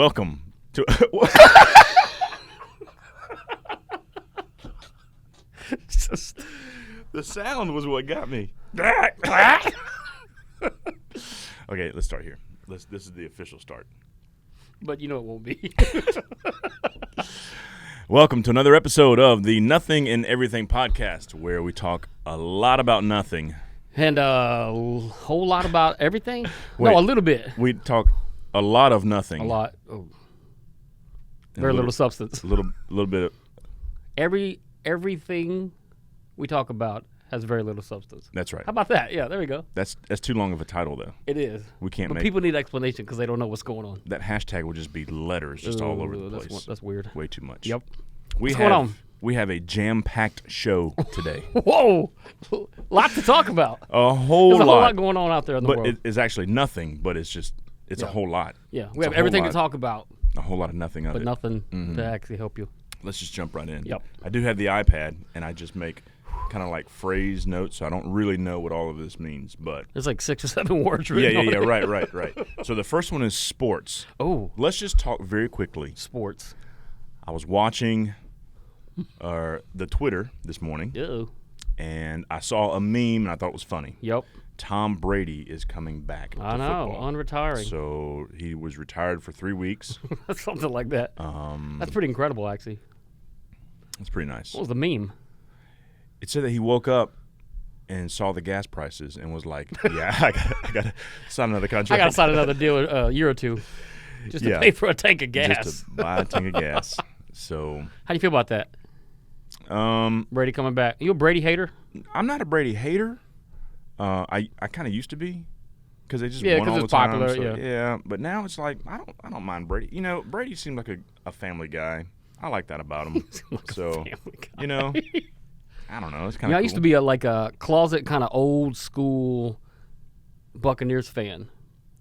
Welcome to. The sound was what got me. Okay, let's start here. This is the official start. But you know it won't be. Welcome to another episode of the Nothing and Everything podcast, where we talk a lot about nothing. And a whole lot about everything? Wait, no, a little bit. We talk a lot of nothing. A lot. Oh. Very little substance. A little bit of. Everything we talk about has very little substance. That's right. How about that? Yeah, there we go. That's too long of a title, though. It is. We can't but make. People need explanation because they don't know what's going on. That hashtag will just be letters just all over the place. That's weird. Way too much. Yep. What's going on? We have a jam-packed show today. Whoa! Lot to talk about. There's a whole lot going on out there in the world. But it's actually nothing, but it's a whole lot. Yeah, we have everything to talk about. A whole lot of nothing of it. But nothing to actually help you. Let's just jump right in. Yep. I do have the iPad, and I just make kind of like phrase notes, so I don't really know what all of this means. But there's like 6 or 7 words written on it. Right. So the first one is sports. Oh. Let's just talk very quickly. Sports. I was watching the Twitter this morning. Uh-oh. And I saw a meme, and I thought it was funny. Yep. Tom Brady is coming back to football. Unretiring. So he was retired for 3 weeks. Something like that. That's pretty incredible, actually. That's pretty nice. What was the meme? It said that he woke up and saw the gas prices and was like, yeah, I got to sign another contract. I got to sign another deal a year or two just to pay for a tank of gas. Just to buy a tank of gas. So, how do you feel about that? Brady coming back. You a Brady hater? I'm not a Brady hater. I kind of used to be because they just won all the time. Popular. Yeah, but now it's like I don't mind Brady. You know, Brady seemed like a family guy. I like that about him. So you know, I don't know. It's kind of. I used to be a closet kind of old school Buccaneers fan.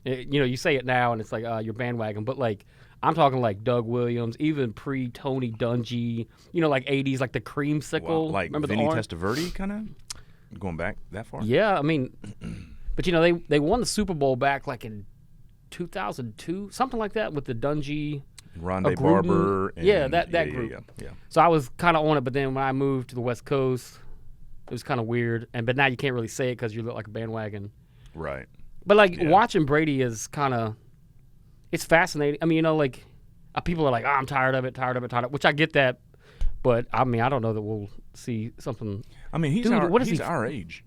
You say it now and it's like you're bandwagon, but like. I'm talking like Doug Williams, even pre-Tony Dungy, like 80s, like the creamsicle. Wow, like remember Vinny Testaverde kind of? Going back that far? Yeah, I mean, but they won the Super Bowl back like in 2002, something like that with the Dungy. Rondé Barber. And that group. Yeah. So I was kind of on it, but then when I moved to the West Coast, it was kind of weird. But now you can't really say it because you look like a bandwagon. Right. But watching Brady is kind of... It's fascinating. I mean, people are like, I'm tired of it, which I get that. But, I mean, I don't know that we'll see something. I mean, he's our age.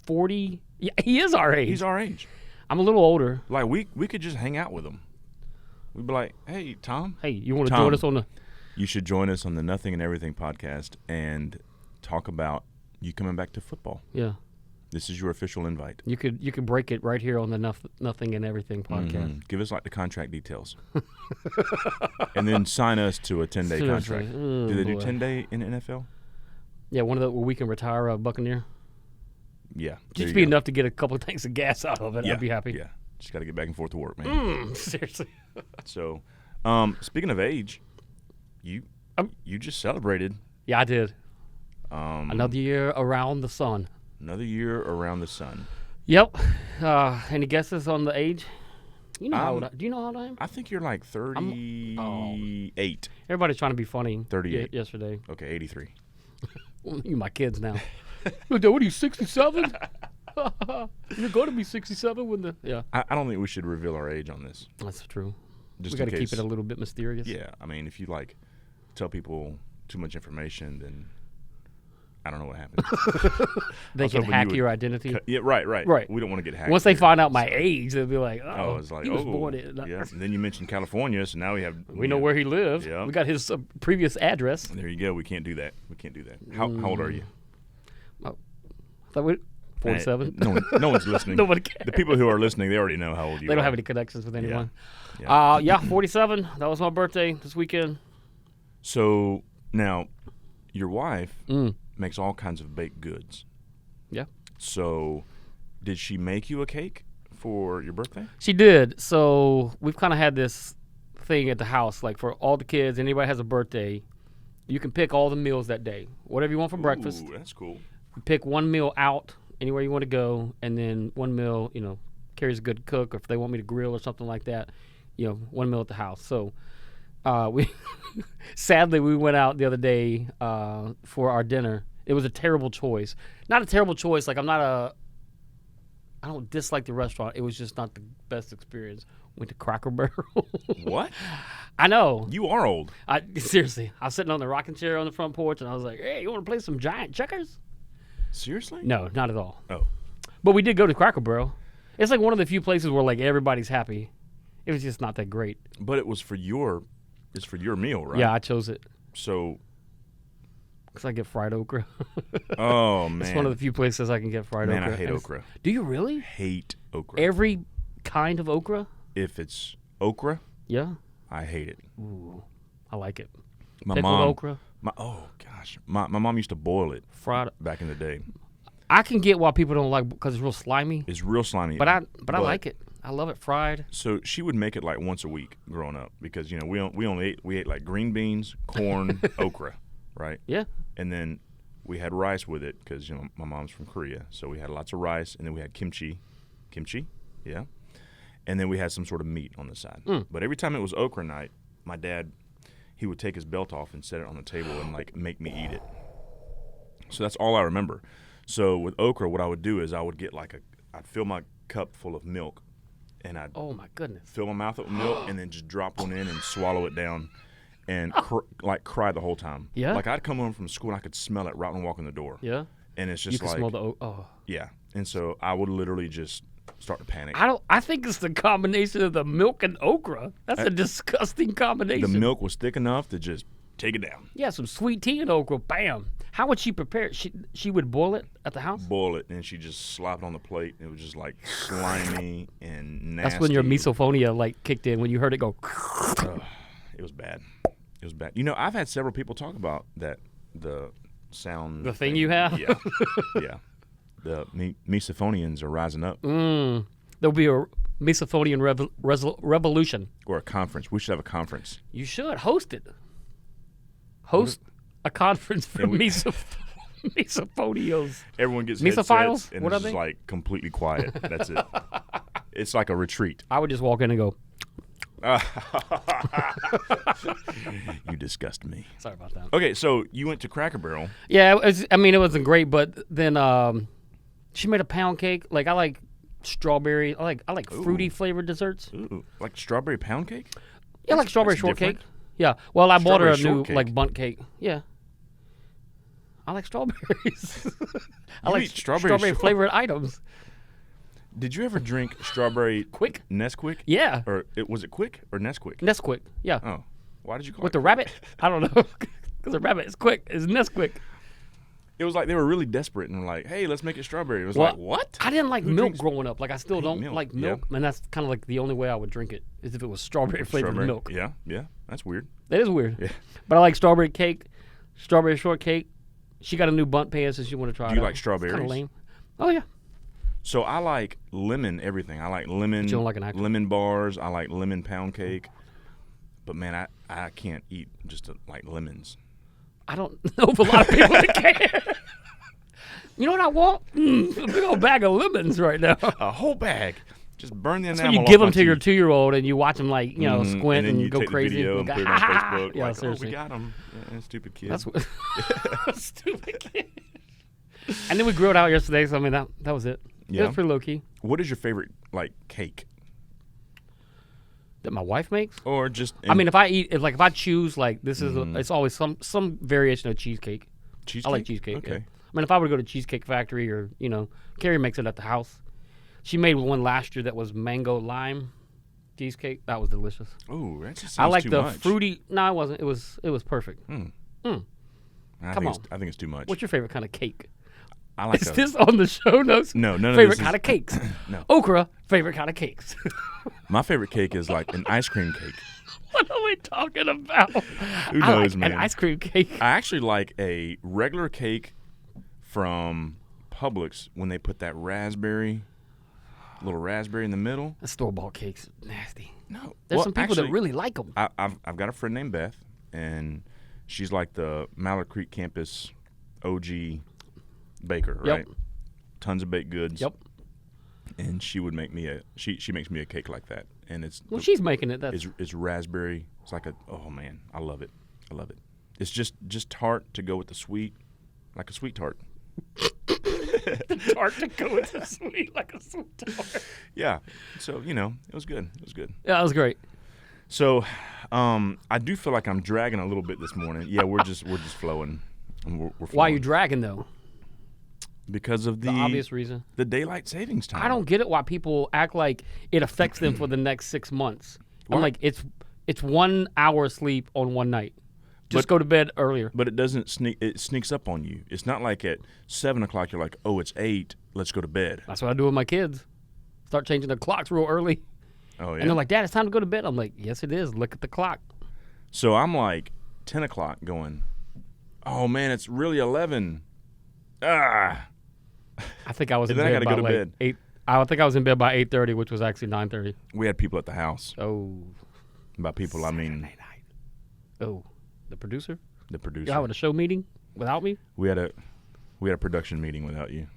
40? Yeah, he is our age. He's our age. I'm a little older. Like, we could just hang out with him. We'd be like, hey, Tom. Hey, you want to join us on the... You should join us on the Nothing and Everything podcast and talk about you coming back to football. Yeah. This is your official invite. You could break it right here on the Nothing and Everything podcast. Mm-hmm. Give us the contract details, and then sign us to a 10-day contract. Oh, do they do 10-day in the NFL? Yeah, where we can retire a Buccaneer. Yeah, just be enough to get a couple of tanks of gas out of it. Yeah, I'd be happy. Yeah, just got to get back and forth to work, man. Seriously. So, speaking of age, you just celebrated. Yeah, I did. Another year around the sun. Another year around the sun. Yep. Any guesses on the age? Do you know how old I am? I think you're like 38. Everybody's trying to be funny. 38. Yesterday. Okay, 83. You my kids now. What are you, 67? You're going to be 67 when the... Yeah. I don't think we should reveal our age on this. That's true. Just we got to keep it a little bit mysterious. Yeah. I mean, if you tell people too much information, then... I don't know what happens. They can hack your identity. Yeah, right. We don't want to get hacked. Once they find out my age, they'll be like, "Oh, it's like, he was born in." Yeah. And then you mentioned California, so now we know where he lived. Yeah. We got his previous address. There you go. We can't do that. How old are you? 47. No one's listening. Nobody cares. The people who are listening, they already know how old you are. They don't have any connections with anyone. Yeah. 47. That was my birthday this weekend. So now, your wife makes all kinds of baked goods. Yeah. So, did she make you a cake for your birthday? She did. So we've kind of had this thing at the house, like for all the kids, anybody has a birthday, you can pick all the meals that day, whatever you want for breakfast. Ooh, that's cool. You pick one meal out anywhere you want to go, and then one meal, Carrie's a good cook, or if they want me to grill or something like that, 1 meal at the house. So we sadly we went out the other day for our dinner. It was a terrible choice. Not a terrible choice. Like I don't dislike the restaurant. It was just not the best experience. Went to Cracker Barrel. What? I know. You are old. Seriously. I was sitting on the rocking chair on the front porch, and I was like, "Hey, you want to play some giant checkers?" Seriously? No, not at all. Oh. But we did go to Cracker Barrel. It's like one of the few places where like everybody's happy. It was just not that great. But it's for your meal, right? Yeah, I chose it So. because I get fried okra. Oh man. It's one of the few places I can get fried okra. Man, I hate okra. Do you really? Hate okra. Every kind of okra? If it's okra, Yeah. I hate it. Ooh, I like it. My Pickled mom. okra, Oh gosh, my mom used to boil it fried. back in the day. I can get why people don't like because it's real slimy. It's real slimy. But I like it. I love it fried. So she would make it like once a week growing up because we ate like green beans, corn, okra, right? Yeah. And then we had rice with it because my mom's from Korea, so we had lots of rice, and then we had kimchi, yeah, and then we had some sort of meat on the side. But every time it was okra night, my dad, he would take his belt off and set it on the table and like make me eat it. So that's all I remember. So with okra, what I would do is I would get I'd fill my cup full of milk, and I'd Oh my goodness. fill my mouth up with milk, and then just drop one in and swallow it down, and cry the whole time. Yeah? Like I'd come home from school and I could smell it right when I walk in the door. Yeah. And it's You just can like smell the oh. yeah. And so I would literally just start to panic. I think it's the combination of the milk and okra. That's a disgusting combination. The milk was thick enough to just take it down. Yeah, some sweet tea and okra. Bam. How would she prepare it? She would boil it at the house? Boil it, and she just slop it on the plate. And it was just like slimy and nasty. That's when your misophonia like kicked in when you heard it go. It was bad. It was bad. I've had several people talk about that, the sound. The thing you have? Yeah. Yeah. The Misophonians are rising up. There'll be a Misophonian revolution. Or a conference. We should have a conference. You should host it. Host a conference for Misophonios. Everyone gets Misophiles? headsets, and What it's are just they? like completely quiet. That's it. It's like a retreat. I would just walk in and go, You disgust me. sorry about that. Okay, so you went to Cracker Barrel. Yeah, it wasn't great, but then she made a pound cake. Like I like strawberry. I like fruity flavored desserts. Ooh, like strawberry pound cake? Yeah, like strawberry that's shortcake. different. Yeah. Well, I bought her a Strawberry new shortcake? like bundt cake. Yeah. I like strawberries. I You like eat strawberry flavored items. Did you ever drink strawberry Quick? Nesquik? Yeah. Or was it Quick or Nesquik? Nesquik. Yeah. Oh, why did you call With it the rabbit? I don't know. Because the rabbit is quick. It's Nesquik. It was like they were really desperate and were like, "Hey, let's make it strawberry." It was Well, like, "What?" I didn't like Who milk drinks growing up. Like I still don't milk? like Yeah. milk, and that's kind of like the only way I would drink it is if it was strawberry flavored Strawberry? milk. Yeah, that's weird. That is weird. Yeah. But I like strawberry cake, strawberry shortcake. She got a new bundt pan, so she want to try it. Do you out. like strawberries? Kind of lame. Oh yeah. So I like lemon everything. I like lemon. You don't like an actual- lemon bars. I like lemon pound cake. But man, I can't eat just like lemons. I don't know of a lot of people that can. You know what I want? A big old bag of lemons right now. A whole bag. Just burn the So enamel you give off them my to your teeth. 2-year-old and you watch them like squint and then you go take crazy. the video and go, put it on Facebook. Yeah, like, seriously. Oh, we got them. Stupid kid. That's what stupid kid. And then we grilled out yesterday, so I mean that was it. It Yeah. was pretty low key. What is your favorite like cake? That my wife makes. Or just I mean, if I choose like this is it's always some variation of cheesecake. cheesecake? I like cheesecake. Okay. Yeah. I mean, if I were to go to Cheesecake Factory or Carrie makes it at the house. She made one last year that was mango lime cheesecake. That was delicious. Ooh, that just sounds I like too the much. fruity. No, it wasn't. It was perfect. I Come think it's too much. What's your favorite kind of cake? I like Is this on the show notes? No, none of favorite this is- kind of cakes. No. Okra, favorite kind of cakes. My favorite cake is like an ice cream cake. What are we talking about? Who I knows, like man? An ice cream cake. I actually like a regular cake from Publix when they put that little raspberry in the middle. The store-bought cakes, nasty. No, There's some people that actually, really like them. I've got a friend named Beth, and she's like the Mallard Creek campus OG baker, Yep. right? Tons of baked goods. Yep. And she would make me she makes me a cake like that. and it's Well, she's making it. That's it's raspberry. It's like oh man, I love it. I love it. It's just tart to go with the sweet, like a sweet tart. tart to go with the sweet, like a sweet tart. Yeah. So it was good. It was good. Yeah, that was great. So, I do feel like I'm dragging a little bit this morning. Yeah, we're just flowing. And we're flowing. Why are you dragging though? Because of the obvious reason. The daylight savings time. I don't get it. Why people act like it affects them for the next 6 months. I'm like, it's 1 hour sleep on one night. Just go to bed earlier. But it doesn't sneak. It sneaks up on you. It's not like at 7 o'clock you're like, oh, it's 8. Let's go to bed. That's what I do with my kids. Start changing the clocks real early. Oh yeah. And they're like, Dad, it's time to go to bed. I'm like, yes, it is. Look at the clock. So I'm like 10 o'clock going, oh man, it's really 11. Ah. I think I was in then I bed gotta by go to like bed. 8. I think I was in bed by 8:30, which was actually 9:30. We had people at the house. Oh. By people, I mean Saturday night. Oh, the producer? the producer. Y'all having a show meeting without me? We had a production meeting without you.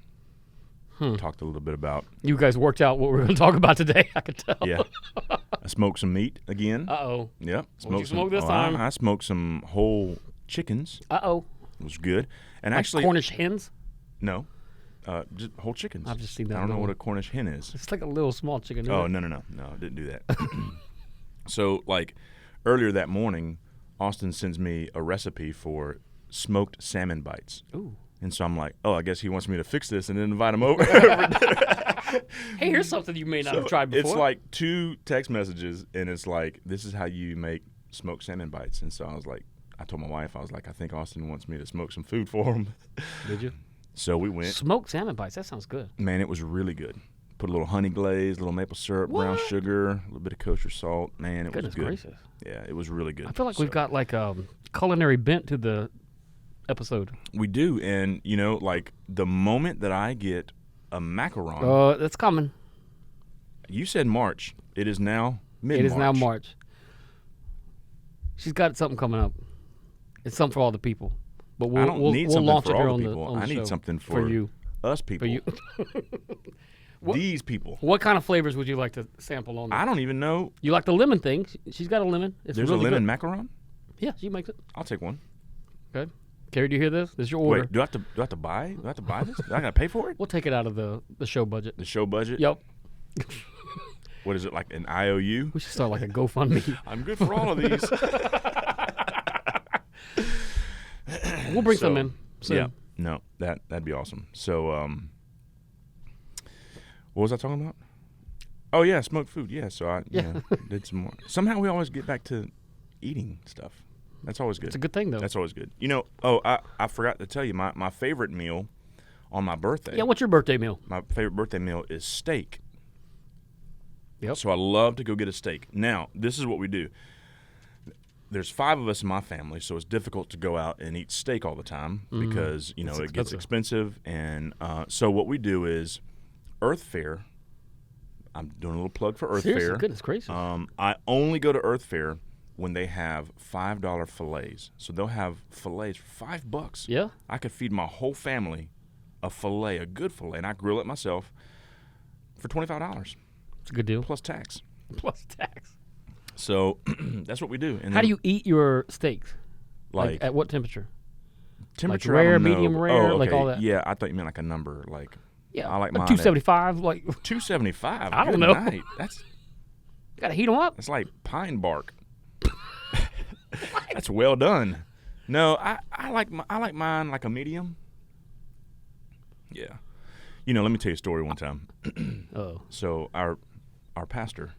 Talked a little bit about. You guys worked out what we're going to talk about today. I could tell. Yeah. I smoked some meat again. Uh-oh. Yep. What'd you smoke this time? I smoked some whole chickens. Uh-oh. It was good. And Like actually, Cornish hens? no, just whole chickens. I've just seen that I don't know little- what a Cornish hen is. It's like a little small chicken. Oh, no, I didn't do that. So, like, earlier that morning, Austin sends me a recipe for smoked salmon bites. Ooh. And so I'm like, oh, I guess he wants me to fix this and then invite him over. Hey, here's something you may not have tried before. It's like 2 text messages, and it's like, this is how you make smoked salmon bites. And so I was like, I told my wife, I was like, I think Austin wants me to smoke some food for him. Did you? So we went. Smoked salmon bites. That sounds good. Man, it was really good. Put a little honey glaze, a little maple syrup, brown sugar, a little bit of kosher salt. Man, it Goodness was good. gracious. Yeah, it was really good. I feel like we've got like a culinary bent to the episode. We do, and like the moment that I get a macaron, That's coming. you said March. It is now mid-March. It is now March. She's got something coming up. It's something for all the people. But I don't need something launch for it here all on the the people. on the I need show. something for you. us people. For you. These people. What kind of flavors would you like to sample on there? I don't even know. You like the lemon thing? She's got a lemon. It's There's really a lemon good. macaron? Yeah, she makes it. I'll take one. Good. Carrie, do you hear this? This is your order. Wait, do I have to buy? Do I have to buy this? Do I got to pay for it? We'll take it out of the show budget. The show budget? Yep. What is it, like an IOU? We should start like a GoFundMe. I'm good for all of these. We'll bring some in soon. Yeah. No, that'd be awesome. So, what was I talking about? Oh yeah, smoked food. Yeah, so I did some more. Somehow we always get back to eating stuff. That's always good. It's a good thing though. That's always good. I forgot to tell you my favorite meal on my birthday. Yeah, what's your birthday meal? My favorite birthday meal is steak. Yep. So I love to go get a steak. Now, this is what we do. There's 5 of us in my family, so it's difficult to go out and eat steak all the time because, it gets expensive. And so what we do is Earth Fare. I'm doing a little plug for Earth Seriously? Fare. Goodness gracious. I only go to Earth Fare when they have $5 fillets. So they'll have fillets for $5. Yeah? I could feed my whole family a fillet, a good fillet, and I grill it myself for $25 It's a good deal. plus tax. Plus tax. So that's what we do. And How do then, you eat your steaks? like at what temperature? temperature? rare, I don't know. medium rare, oh, like okay. all that? Yeah, I thought you meant like a number. Like Yeah. I like mine at 275. Like, 275. I don't Good know. night. That's gotta heat them up. like pine bark. That's well done. No, I like mine like a medium. Yeah. Let me tell you a story one time. Oh. So our pastor,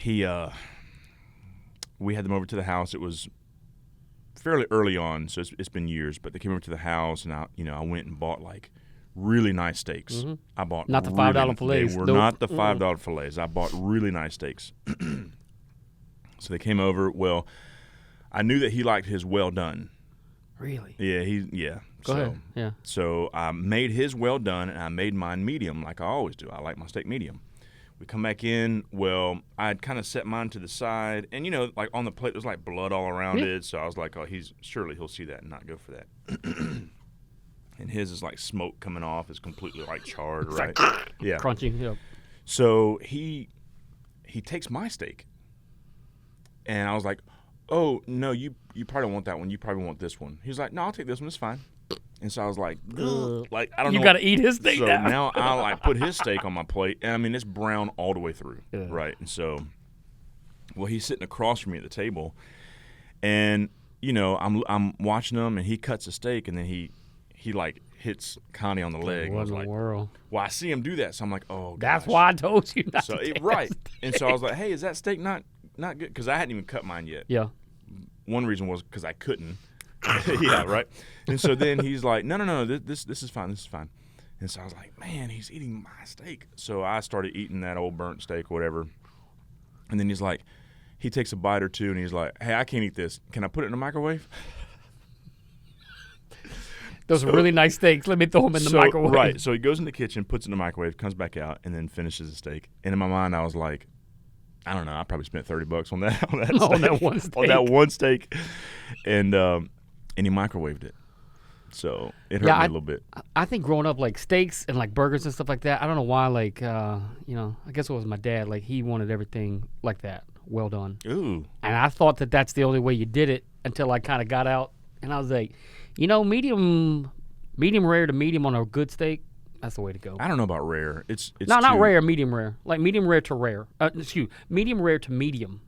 we had them over to the house. It was fairly early on, so it's been years, but they came over to the house, and I went and bought like really nice steaks. Mm-hmm. I bought Not the $5 fillets. They were Nope. not the $5 fillets. I bought really nice steaks. So they came over. Well, I knew that he liked his well done. Really? Yeah. Go ahead. Yeah. So I made his well done, and I made mine medium like I always do. I like my steak medium. We come back in. Well, I'd kind of set mine to the side, and like on the plate, there's like blood all around it. So I was like, oh, surely he'll see that and not go for that. And his is like smoke coming off, is completely like charred, right? Like, yeah. crunchy. Yep. So he he takes my steak. And I was like, oh, no, you probably don't want that one. You probably want this one. He's like, no, I'll take this one. It's fine. And so I was like, like I don't know. You got to eat his steak so now. now I like put his steak on my plate. And I mean, it's brown all the way through. Yeah. Right. And so, well, he's sitting across from me at the table. And, you know, I'm watching him, and he cuts a steak, and then he like hits Connie on the leg. What I was in the like, world? well, I see him do that. So I'm like, oh, That's gosh. why I told you not So to take right. that steak. And so I was like, hey, is that steak not good? Because I hadn't even cut mine yet. Yeah. One reason was because I couldn't. Yeah, right. And so then he's like, no, this is fine. This is fine. And so I was like, man, he's eating my steak. So I started eating that old burnt steak, whatever. And then he's like, he takes a bite or two, and he's like, hey, I can't eat this. Can I put it in the microwave? Those are really nice steaks. Let me throw them in the microwave. Right. So he goes in the kitchen, puts it in the microwave, comes back out, and then finishes the steak. And in my mind, I was like, I don't know. I probably spent $30 on that steak, On that one steak. on that one steak, and he microwaved it. So it hurt me a little bit. I think growing up, like steaks and like burgers and stuff like that, I don't know why, like, you know, I guess it was my dad. Like, he wanted everything like that, well done. Ooh. And I thought that that's the only way you did it until I kind of got out. And I was like, you know, medium rare to medium on a good steak, that's the way to go. I don't know about rare. It's No, not rare, medium rare. Like medium rare to rare. Medium rare to medium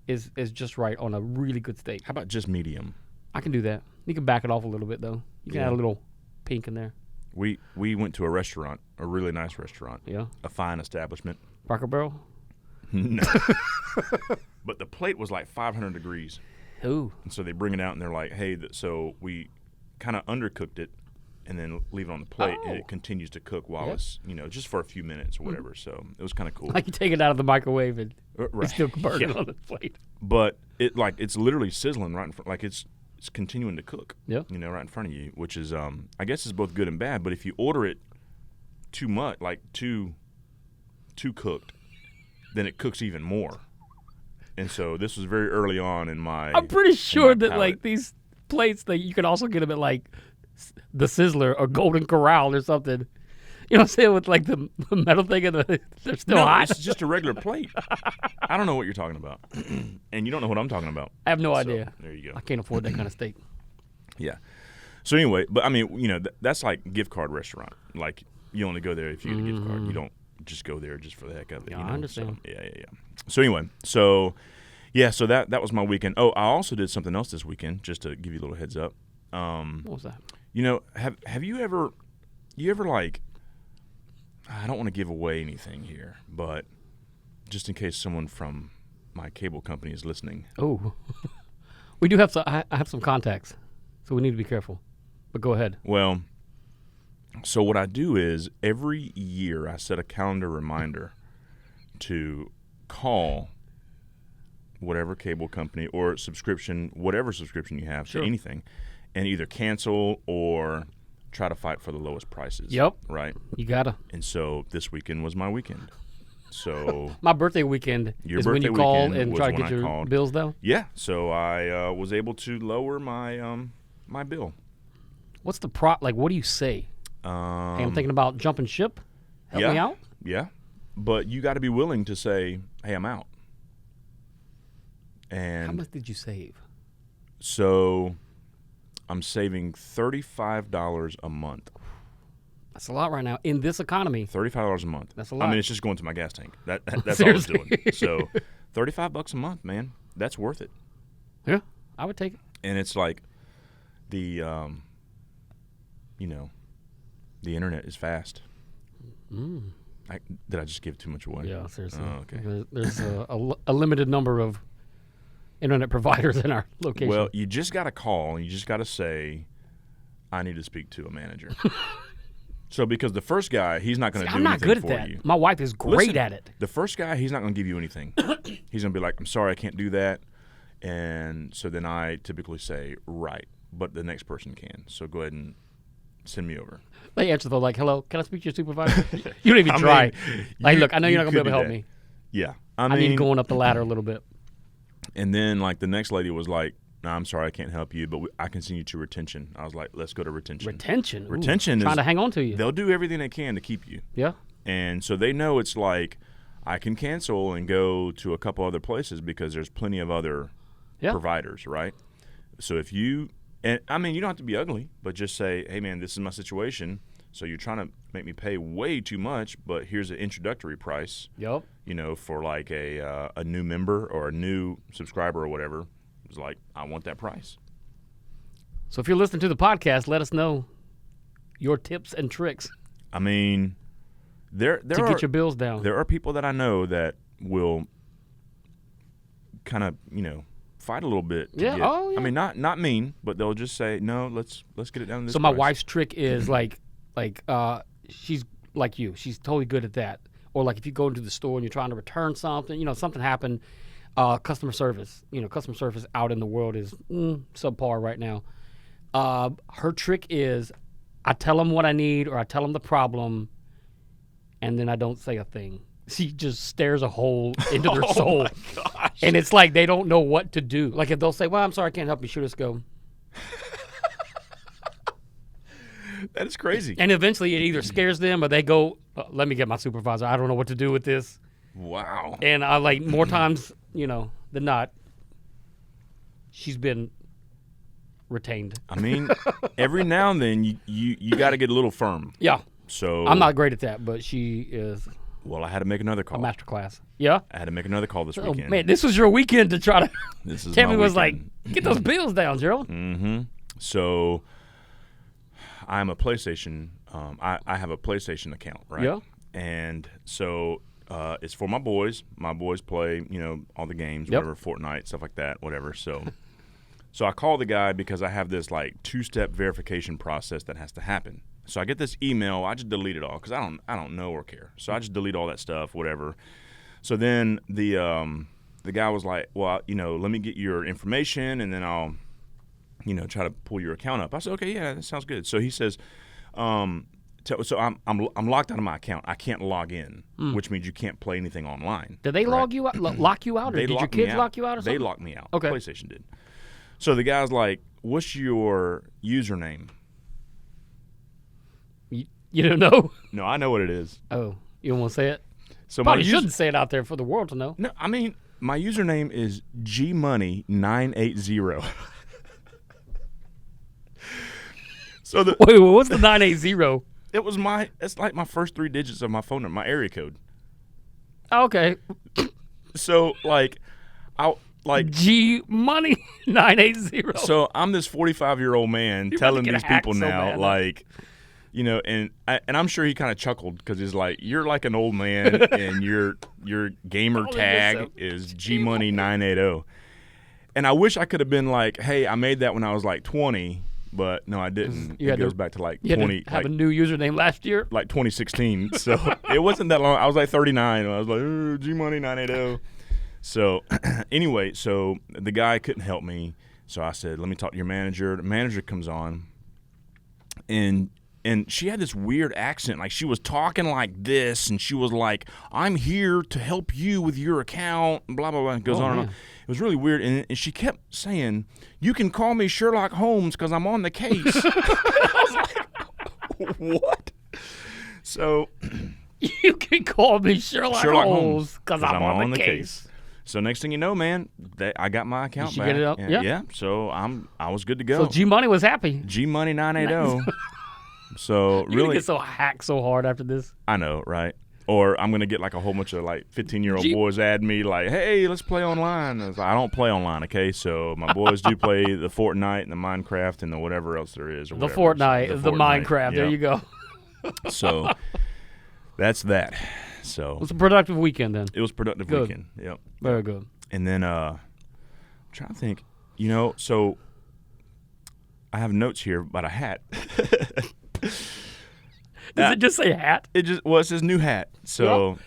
is just right on a really good steak. How about just medium? I can do that. You can back it off a little bit, though. You can add a little pink in there. We went to a restaurant, a really nice restaurant. Yeah. A fine establishment. Cracker Barrel? No. But the plate was like 500 degrees. Ooh. And so they bring it out, and they're like, hey, so we kind of undercooked it and then leave it on the plate, and it continues to cook while it's, you know, just for a few minutes or whatever. So it was kind of cool. Like you take it out of the microwave and Right. it's still burning Yeah. on the plate. But it's literally sizzling right in front. Like it's continuing to cook. Yeah. You know, right in front of you, which is I guess is both good and bad. But if you order it too much, like too cooked, then it cooks even more. And so this was very early on in my. I'm pretty sure that palate. like these plates that you can also get them at like the Sizzler or Golden Corral or something. You know what I'm saying? With like the metal thing and they're still hot. It's just a regular plate. I don't know what you're talking about, and you don't know what I'm talking about. I have no So, idea. there you go. I can't afford that kind of steak. Yeah. So anyway, but I mean, you know, that's like gift card restaurant. Like you only go there if you get a gift card. You don't just go there just for the heck of it. Yeah, you know? I understand. So, yeah. So anyway, so that was my weekend. Oh, I also did something else this weekend, just to give you a little heads up. What was that? You know, have you ever like, I don't want to give away anything here, but just in case someone from my cable company is listening. Oh, we do have some. I have some contacts, so we need to be careful. But go ahead. Well, so what I do is every year I set a calendar reminder to call whatever cable company or subscription, whatever subscription you have to anything, and either cancel or try to fight for the lowest prices. Yep. Right? You gotta. And so this weekend was my weekend. So My birthday weekend Your is when you birthday call weekend and was try to when get I your called. bills down. yeah, so I was able to lower my my bill. What's the like? What do you say? Hey, I'm thinking about jumping ship. Help me out. Yeah, but you got to be willing to say, "Hey, I'm out." And How much did you save? so I'm saving $35 a month. That's a lot right now in this economy. $35 a month. That's a I lot. mean, it's just going to my gas tank. That's all I was Seriously. doing. So $35 a month, man. That's worth it. Yeah, I would take it. And it's like the the internet is fast. Did I just give too much away? Yeah, seriously. Oh, okay. There's a limited number of internet providers in our location. Well, you just got to call and you just got to say, I need to speak to a manager. So because the first guy, he's not going to do I'm not anything good at for that. you. My wife is great Listen, at it. The first guy, he's not going to give you anything. He's going to be like, I'm sorry, I can't do that. And so then I typically say, right, but the next person can. So go ahead and send me over. They answer though, like, "Hello, can I speak to your supervisor?" You don't even I try. mean, Like, look, I know you're not gonna be could able to do help that. me. Yeah. I mean, need going up the ladder a little bit. And then like the next lady was like, no, I'm sorry, I can't help you, but I can send you to retention. I was like, let's go to retention. Retention. Ooh, Retention trying is to hang on to you. They'll do everything they can to keep you. Yeah. And so they know it's like, I can cancel and go to a couple other places because there's plenty of other providers, right? So if you, and I mean, you don't have to be ugly, but just say, hey, man, this is my situation. So you're trying to make me pay way too much, but here's an introductory price. Yep. You know, for like a new member or a new subscriber or whatever. It's like, I want that price. So if you're listening to the podcast, let us know your tips and tricks. I mean, there to are, get your bills down. There are people that I know that will kind of, you know, fight a little bit. Yeah. I mean, not mean, but they'll just say, no, let's get it down to this So my price. wife's trick is like she's like you. She's totally good at that. Or like if you go into the store and you're trying to return something, you know, something happened, customer service. You know, customer service out in the world is subpar right now. Her trick is I tell them what I need or I tell them the problem, and then I don't say a thing. She just stares a hole into their soul. My gosh. And it's like they don't know what to do. Like if they'll say, well, I'm sorry, I can't help you. She'll just go. That is crazy. And eventually it either scares them or they go, let me get my supervisor. I don't know what to do with this. Wow. And I like more times, you know, than not, she's been retained. I mean, every now and then you got to get a little firm. Yeah. So I'm not great at that, but she is Well, I had to make another a call. master class. Yeah. I had to make another call this Oh, weekend. man, this was your weekend to try to. This is Tammy my was like, weekend. get those bills down, Gerald. Mm-hmm. So I'm a PlayStation. I have a PlayStation account, right? Yeah. And so it's for my boys. My boys play, you know, all the games, Yep. whatever, Fortnite, stuff like that, whatever. So I call the guy because I have this like 2-step verification process that has to happen. So I get this email. I just delete it all because I don't know or care. So I just delete all that stuff, whatever. So then the guy was like, well, you know, let me get your information and then I'll, you know, try to pull your account up. I said, okay, yeah, that sounds good. So he says, so I'm locked out of my account. I can't log in, which means you can't play anything online. Did they lock you out, or They did your locked me kids out. lock you out or something? They locked me out. Okay. PlayStation did. So the guy's like, what's your username? You don't know? No, I know what it is. Oh, you don't want to say it? So Probably my shouldn't say it out there for the world to know. No, I mean, my username is GMoney980. So Wait, what's the 980? it's like my first 3 digits of my phone number, my area code. Okay. So like GMoney980. So I'm this 45-year-old man You're about to telling get these hacked people so now, bad. like, you know, and I'm sure he kind of chuckled because he's like, you're like an old man and your gamer Calling tag yourself is GMoney980. And I wish I could have been like, hey, I made that when I was like 20, but no, I didn't. You It had goes to- back to like You had 20, to have like, a new username last year? like 2016. So it wasn't that long. I was like 39. I was like, GMoney980. So anyway, so the guy couldn't help me. So I said, let me talk to your manager. The manager comes on, and she had this weird accent. Like she was talking like this, and she was like, I'm here to help you with your account, and blah, blah, blah. It goes on and on. It was really weird. And she kept saying, you can call me Sherlock Holmes because I'm on the case. I was like, what? So You can call me Sherlock Holmes because I'm on the case. So next thing you know, man, I got my account Did you back. get it up? And, Yeah. So I was good to go. So G-Money was happy. GMoney980. So You're going to really, get so hacked so hard after this. I know, right? Or I'm gonna get like a whole bunch of like 15-year-old boys add me like, hey, let's play online. I was like, I don't play online, okay? So my boys do play the Fortnite and the Minecraft and the whatever else there is. Or The whatever. Fortnite, So the Minecraft. There Yep. you go. So that's that. So It was a productive weekend then. it was a productive Good. weekend. Yep. Very good. And then I'm trying to think, you know, so I have notes here about a hat. Does it just say hat? It says new hat. So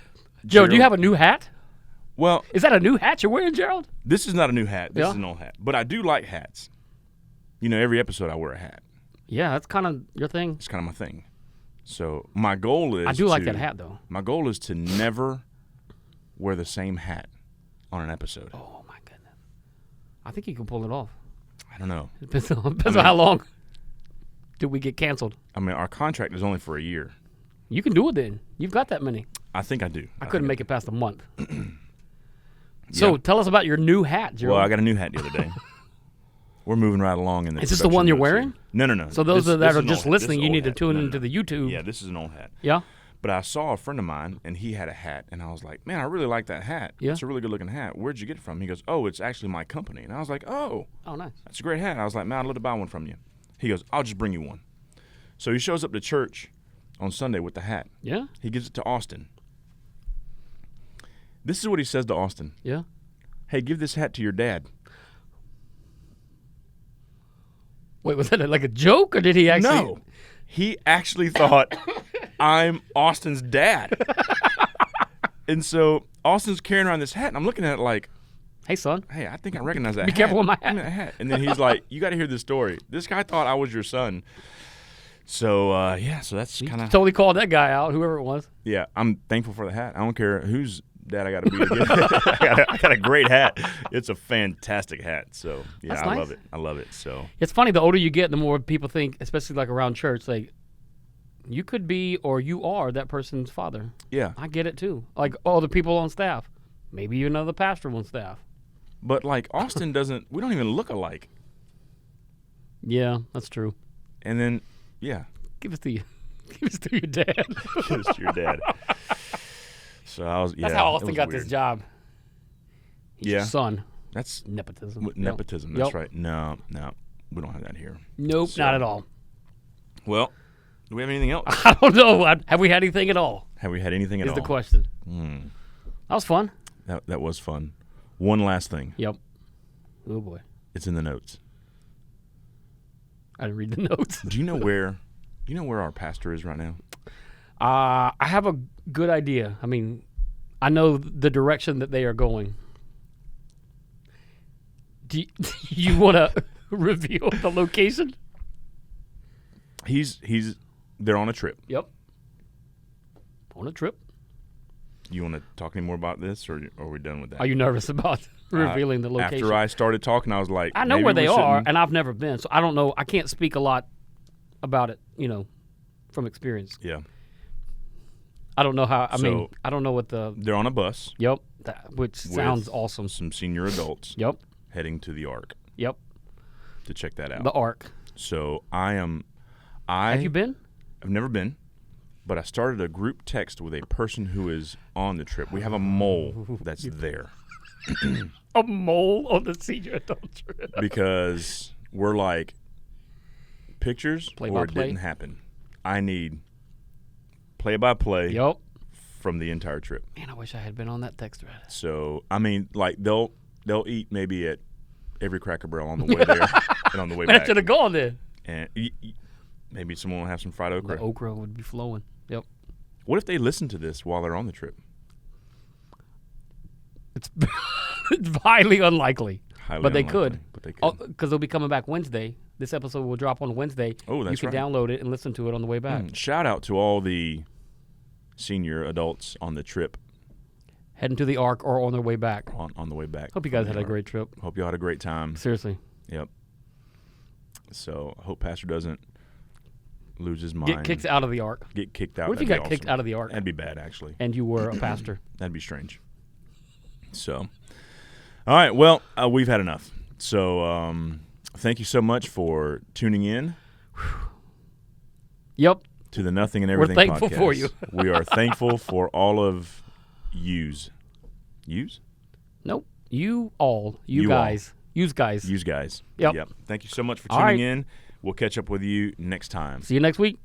Joe, do you have a new hat? Well, Is that a new hat you're wearing, Gerald? this is not a new hat. This Yeah. is an old hat. But I do like hats. You know, every episode I wear a hat. Yeah, that's kind of your thing. It's kind of my thing. So my goal is I do like that hat, though. My goal is to never wear the same hat on an episode. Oh, my goodness. I think you can pull it off. I don't know. It depends on how long do we get canceled. I mean, our contract is only for a year. You can do it then. You've got that many. I think I do. I couldn't make it past a month. So tell us about your new hat, Gerald. Well, I got a new hat the other day. We're moving right along in the Is this the one you're wearing? No. So those that are just listening, you need to tune into the YouTube. Yeah, this is an old hat. Yeah? But I saw a friend of mine, and he had a hat, and I was like, man, I really like that hat. Yeah. It's a really good-looking hat. Where'd you get it from? He goes, oh, it's actually my company. And I was like, oh, nice. That's a great hat. I was like, man, I'd love to buy one from you. He goes, I'll just bring you one. So he shows up to church on Sunday with the hat. Yeah? He gives it to Austin. This is what he says to Austin. Yeah? Hey, give this hat to your dad. Wait, was that like a joke, or did he actually? No. He actually thought I'm Austin's dad. And so Austin's carrying around this hat, and I'm looking at it like, hey, son. Hey, I think I recognize that hat. Be careful with my hat. Give me that hat. And then he's like, you got to hear this story. This guy thought I was your son. So, so that's kind of. Totally called that guy out, whoever it was. Yeah, I'm thankful for the hat. I don't care whose dad I got to be to get I got a great hat. It's a fantastic hat. So, yeah, That's I nice. love it. I love it. So, It's funny, the older you get, the more people think, especially like around church, like, you could be or you are that person's father. yeah. I get it too. Like all the people on staff. Maybe even another pastor on staff. But, like, Austin we don't even look alike. Yeah, that's true. And then, yeah. Give us to you. Give us to your dad. Give us to your dad. So I was, That's how Austin got this job. He's your son. That's Nepotism. nepotism. Yep. That's right. No, we don't have that here. Nope, So- not at all. Well, do we have anything else? I don't know. Have we had anything at all? Have we had anything at Is all? the question. Hmm. That was fun. That was fun. One last thing. Yep. Oh boy. It's in the notes. I didn't read the notes. Do you know where our pastor is right now? I have a good idea. I mean, I know the direction that they are going. Do you want to reveal the location? They're on a trip. Yep. On a trip. You want to talk any more about this, or are we done with that? Are you nervous about revealing the location? After I started talking, I was like, I know maybe where they we are, shouldn't- and I've never been, so I don't know. I can't speak a lot about it, from experience. Yeah. I don't know how. I mean, So- I don't know what the. They're on a bus. Yep. Which sounds awesome. Some senior adults. Yep. Heading to the Ark Yep. to check that out. The Ark. So Have you been? I've never been, but I started a group text with a person who is on the trip. We have a mole that's there A mole on the senior adult trip. because we're like, pictures Play or by it play? didn't happen. I need play-by-play Yep. from the entire trip. Man, I wish I had been on that text thread. So, I mean, like they'll eat maybe at every Cracker Barrel on the way there and on the way Man, I back. should have gone there. And maybe someone will have some fried okra. The okra would be flowing. Yep. What if they listen to this while they're on the trip? It's it's highly unlikely. Highly But they unlikely, could. But they could. Because they'll be coming back Wednesday. This episode will drop on Wednesday. Oh, that's You can right. download it and listen to it on the way back. Shout out to all the senior adults on the trip Heading to the Ark or on their way back. on the way back. Hope you from guys the had a Ark. great trip. Hope you all had a great time. Seriously. Yep. So I hope Pastor doesn't lose his mind. Get kicked out of the Ark. Get kicked out. What if you That'd got be kicked awesome. out of the Ark That'd be bad, actually. and you were a pastor? That'd be strange. So, all right. Well, we've had enough. So, thank you so much for tuning in Yep. to the Nothing and Everything thankful podcast. for you. We are thankful for all of yous. Nope. You all. You You all. guys. Use guys. Yous guys. Yep. Thank you so much for All tuning right. in. We'll catch up with you next time. See you next week.